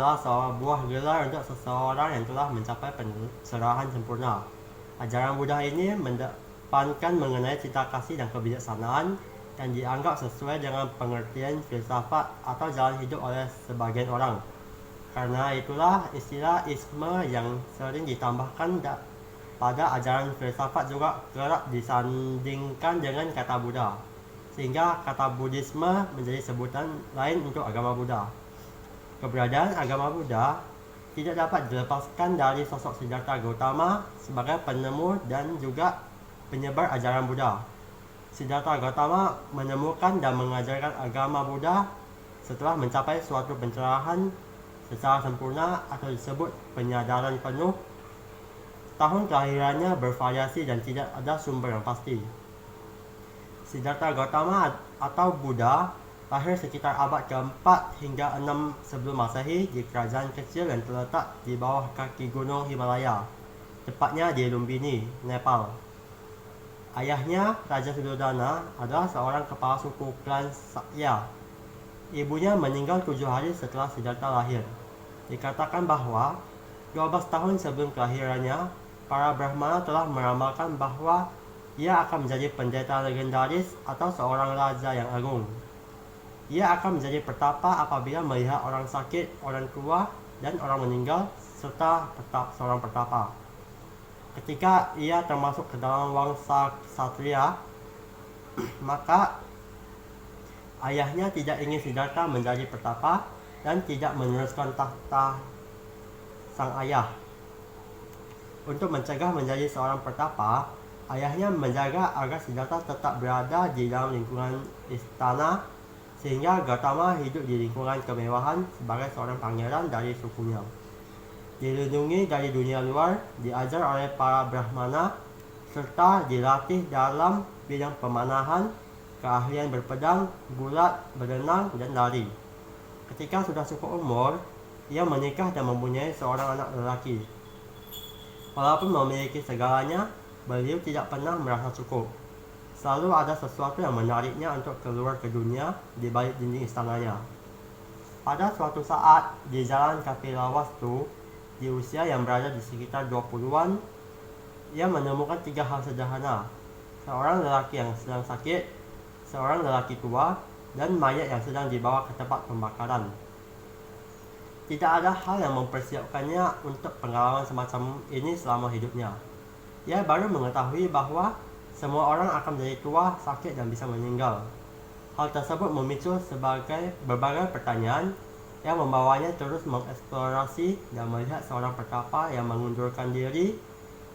adalah sebuah buah gelar untuk seseorang yang telah mencapai pencerahan sempurna. Ajaran Buddha ini mendepankan mengenai cinta kasih dan kebijaksanaan yang dianggap sesuai dengan pengertian filsafat atau jalan hidup oleh sebagian orang. Karena itulah istilah isme yang sering ditambahkan pada ajaran filsafat juga kerap disandingkan dengan kata Buddha, sehingga kata Buddhisme menjadi sebutan lain untuk agama Buddha. Keberadaan agama Buddha tidak dapat dilepaskan dari sosok Siddhartha Gautama sebagai penemu dan juga penyebar ajaran Buddha. Siddhartha Gautama menemukan dan mengajarkan agama Buddha setelah mencapai suatu pencerahan secara sempurna atau disebut penyadaran penuh. Tahun kelahirannya bervariasi dan tidak ada sumber yang pasti. Siddhartha Gautama atau Buddha lahir sekitar abad ke-4 hingga 6 sebelum Masehi di kerajaan kecil yang terletak di bawah kaki gunung Himalaya, tepatnya di Lumbini, Nepal. Ayahnya, Raja Suddhodana, adalah seorang kepala suku klan Sakya. Ibunya meninggal 7 hari setelah Siddhartha lahir. Dikatakan bahwa 12 tahun sebelum kelahirannya, para Brahmana telah meramalkan bahwa ia akan menjadi pendeta legendaris atau seorang raja yang agung. Ia akan menjadi pertapa apabila melihat orang sakit, orang tua, dan orang meninggal, serta seorang pertapa. Ketika ia termasuk ke dalam wangsa Ksatria, maka ayahnya tidak ingin Siddhartha menjadi pertapa dan tidak meneruskan tahta sang ayah. Untuk mencegah menjadi seorang pertapa, ayahnya menjaga agar Siddhartha tetap berada di dalam lingkungan istana, sehingga Gautama hidup di lingkungan kemewahan sebagai seorang pangeran dari sukunya. Dilindungi dari dunia luar, diajar oleh para Brahmana, serta dilatih dalam bidang pemanahan, keahlian berpedang, gulat, berenang, dan lari. Ketika sudah cukup umur, ia menikah dan mempunyai seorang anak lelaki. Walaupun memiliki segalanya, beliau tidak pernah merasa cukup. Selalu ada sesuatu yang menariknya untuk keluar ke dunia di balik dinding istananya. Pada suatu saat, di jalan Kapilavastu, di usia yang berada di sekitar 20-an, ia menemukan 3 hal sederhana: seorang lelaki yang sedang sakit, seorang lelaki tua, dan mayat yang sedang dibawa ke tempat pembakaran. Tidak ada hal yang mempersiapkannya untuk pengalaman semacam ini selama hidupnya. Ia baru mengetahui bahwa semua orang akan menjadi tua, sakit, dan bisa meninggal. Hal tersebut memicu berbagai pertanyaan yang membawanya terus mengeksplorasi dan melihat seorang pertapa yang mengundurkan diri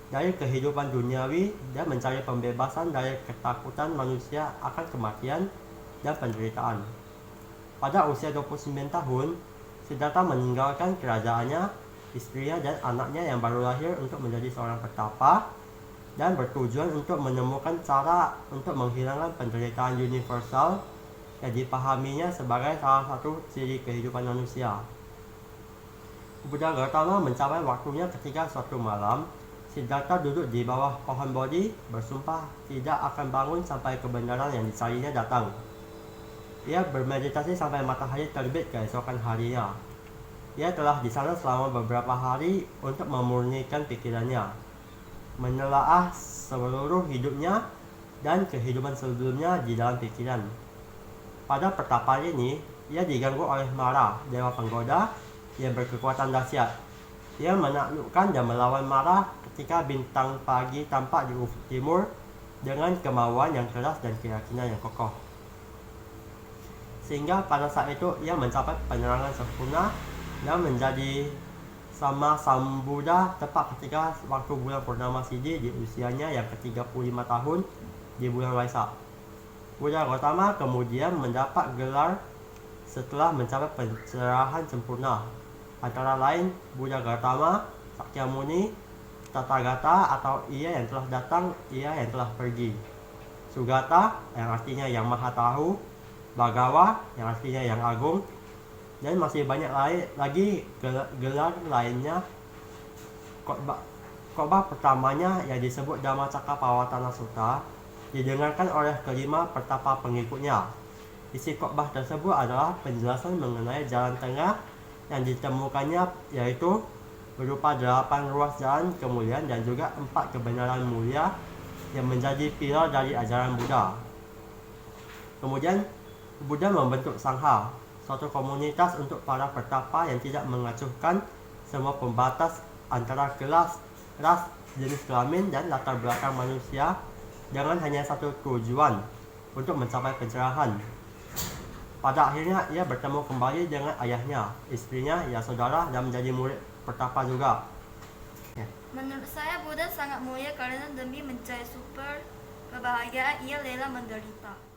dari kehidupan duniawi dan mencari pembebasan dari ketakutan manusia akan kematian dan penderitaan. Pada usia 29 tahun, Siddhartha meninggalkan kerajaannya, istrinya, dan anaknya yang baru lahir untuk menjadi seorang pertapa dan bertujuan untuk menemukan cara untuk menghilangkan penderitaan universal yang dipahaminya sebagai salah satu ciri kehidupan manusia. Buddha Gautama mencapai waktunya ketika suatu malam, Siddhartha duduk di bawah pohon bodhi, bersumpah tidak akan bangun sampai kebenaran yang dicarinya datang. Ia bermeditasi sampai matahari terbit keesokan harinya. Ia telah di sana selama beberapa hari untuk memurnikan pikirannya, menelaah seluruh hidupnya dan kehidupan sebelumnya di dalam pikiran. Pada pertapa ini, ia diganggu oleh Mara, dewa penggoda yang berkekuatan dahsyat. Ia menaklukkan dan melawan Mara ketika bintang pagi tampak di ufuk timur dengan kemauan yang keras dan keyakinan yang kokoh. Sehingga pada saat itu ia mencapai penerangan sempurna dan menjadi sama Sambuddha tepat ketika waktu bulan Purnama Sidhi di usianya yang ke-35 tahun di bulan Waisak. Buddha Gautama kemudian mendapat gelar setelah mencapai pencerahan sempurna, antara lain Buddha Gautama, Sakyamuni, Tathagata atau ia yang telah datang, ia yang telah pergi, Sugata yang artinya yang maha tahu, Bhagawa yang artinya yang agung, dan masih banyak lagi gelar lainnya. Khotbah pertamanya yang disebut Dhammacakkappavattana Sutta didengarkan oleh kelima pertapa pengikutnya. Isi khotbah tersebut adalah penjelasan mengenai jalan tengah yang ditemukannya yaitu berupa 8 ruas jalan kemuliaan dan juga 4 kebenaran mulia yang menjadi pilar dari ajaran Buddha. Kemudian Buddha membentuk Sangha, suatu komunitas untuk para petapa yang tidak mengacuhkan semua pembatas antara kelas, ras, jenis kelamin dan latar belakang manusia dengan hanya satu tujuan, untuk mencapai pencerahan. Pada akhirnya ia bertemu kembali dengan ayahnya, istrinya, Yasodhara dan menjadi murid petapa juga. Menurut saya Buddha sangat mulia karena demi mencari super kebahagiaan ia rela menderita.